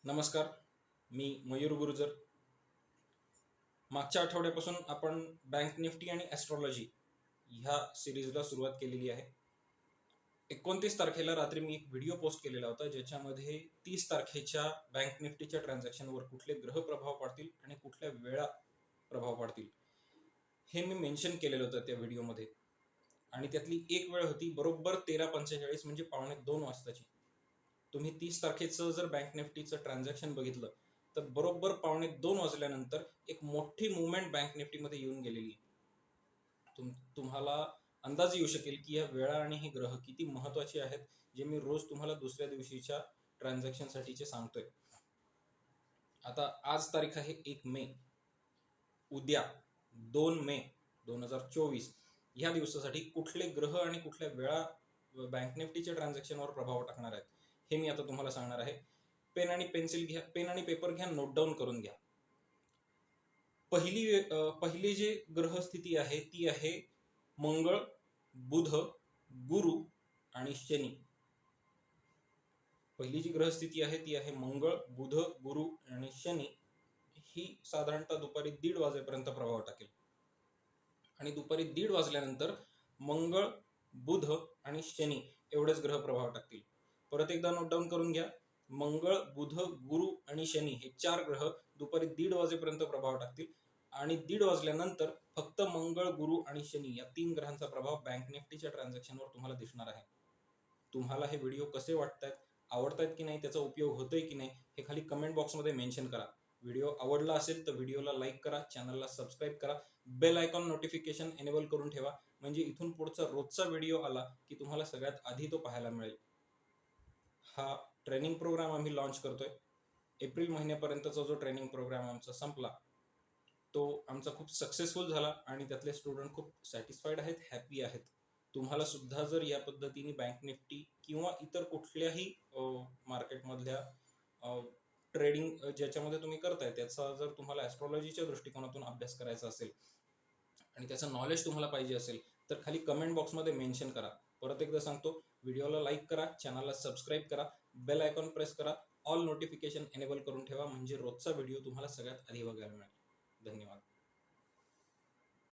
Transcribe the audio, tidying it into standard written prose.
नमस्कार, मी मयूर गुर्जर. मागच्या आठवड्यापासून आपण बँक निफ्टी आणि ॲस्ट्रॉलॉजी ह्या सिरीजला सुरुवात केलेली आहे. 29 तारखेला रात्री मी एक व्हिडिओ पोस्ट केलेला होता, ज्याच्यामध्ये 30 तारखेच्या बँक निफ्टीच्या ट्रान्झॅक्शनवर कुठले ग्रह प्रभाव पाडतील आणि कुठल्या वेळा प्रभाव पाडतील हे मी मेन्शन केलेलं होतं त्या व्हिडिओमध्ये. आणि त्यातली एक वेळ होती बरोबर 13:45 म्हणजे 1:45 वाजताची. तुम्ही 30 तारखेचं जर बँक निफ्टीचं ट्रान्झॅक्शन बघितलं तर बरोबर 1:45 वाजल्यानंतर एक मोठी मुवमेंट बँक निफ्टीमध्ये येऊन गेलेली आहे. तुम्हाला अंदाज येऊ शकेल की या वेळा आणि हे ग्रह किती महत्वाचे आहेत, जे मी रोज तुम्हाला दुसऱ्या दिवशीच्या ट्रान्झॅक्शनसाठीचे सांगतोय. आता आज तारीख आहे 1 मे. उद्या 2 मे 2024 ह्या दिवसासाठी कुठले ग्रह आणि कुठल्या वेळा बँक निफ्टीच्या ट्रान्झॅक्शनवर प्रभाव टाकणार आहेत हे मी आता तुम्हाला सांगणार आहे. पेन आणि पेन्सिल घ्या, पेन आणि पेपर घ्या, नोट डाऊन करून घ्या. पहिली जी ग्रहस्थिती आहे ती आहे मंगळ, बुध, गुरु आणि शनी. पहिली जी ग्रहस्थिती आहे ती आहे मंगळ, बुध, गुरु आणि शनी. ही साधारणतः दुपारी 1:30 वाजेपर्यंत प्रभाव टाकेल आणि दुपारी 1:30 वाजल्यानंतर मंगळ, बुध आणि शनी एवढेच ग्रह प्रभाव टाकतील. परत एकदा नोट डाऊन करून घ्या. मंगळ, बुध, गुरु आणि शनी हे 4 ग्रह दुपारी 1:30 वाजेपर्यंत प्रभाव टाकतील आणि 1:30 वाजल्यानंतर फक्त मंगळ, गुरु आणि शनी या 3 ग्रहांचा प्रभाव बँक निफ्टीच्या ट्रान्झॅक्शनवर तुम्हाला दिसणार आहे. तुम्हाला हे व्हिडिओ कसे वाटतात, आवडतात की नाही, त्याचा उपयोग होतोय की नाही हे खाली कमेंट बॉक्समध्ये मेन्शन करा. व्हिडिओ आवडला असेल तर व्हिडिओला लाईक करा, चॅनलला सबस्क्राईब करा, बेल आयकॉन नोटिफिकेशन एनेबल करून ठेवा, म्हणजे इथून पुढचा रोजचा व्हिडिओ आला की तुम्हाला सगळ्यात आधी तो पाहायला मिळेल. हा ट्रेनिंग प्रोग्राम आम्ही लॉन्च करतोय. एप्रिल महिन्यापर्यंतचा जो ट्रेनिंग प्रोग्राम आमचा संपला तो आमचा खूप सक्सेसफुल झाला आणि त्यातले स्टुडंट खूप सॅटिस्फाईड आहेत, हॅपी आहेत. तुम्हाला सुद्धा जर या पद्धतीने बँक निफ्टी किंवा इतर कुठल्याही मार्केटमधल्या ट्रेडिंग ज्याच्यामध्ये तुम्ही करताय त्याचा जर तुम्हाला ॲस्ट्रॉलॉजीच्या दृष्टिकोनातून अभ्यास करायचा असेल आणि त्याचं नॉलेज तुम्हाला पाहिजे असेल तर खाली कमेंट बॉक्समध्ये मेन्शन करा. परत एकदा सांगतो, व्हिडिओला लाईक करा, चॅनलला सबस्क्राईब करा, बेल आयकॉन प्रेस करा, ऑल नोटिफिकेशन एनेबल करून ठेवा, म्हणजे रोजचा व्हिडिओ तुम्हाला सगळ्यात आधी बघायला मिळेल. धन्यवाद.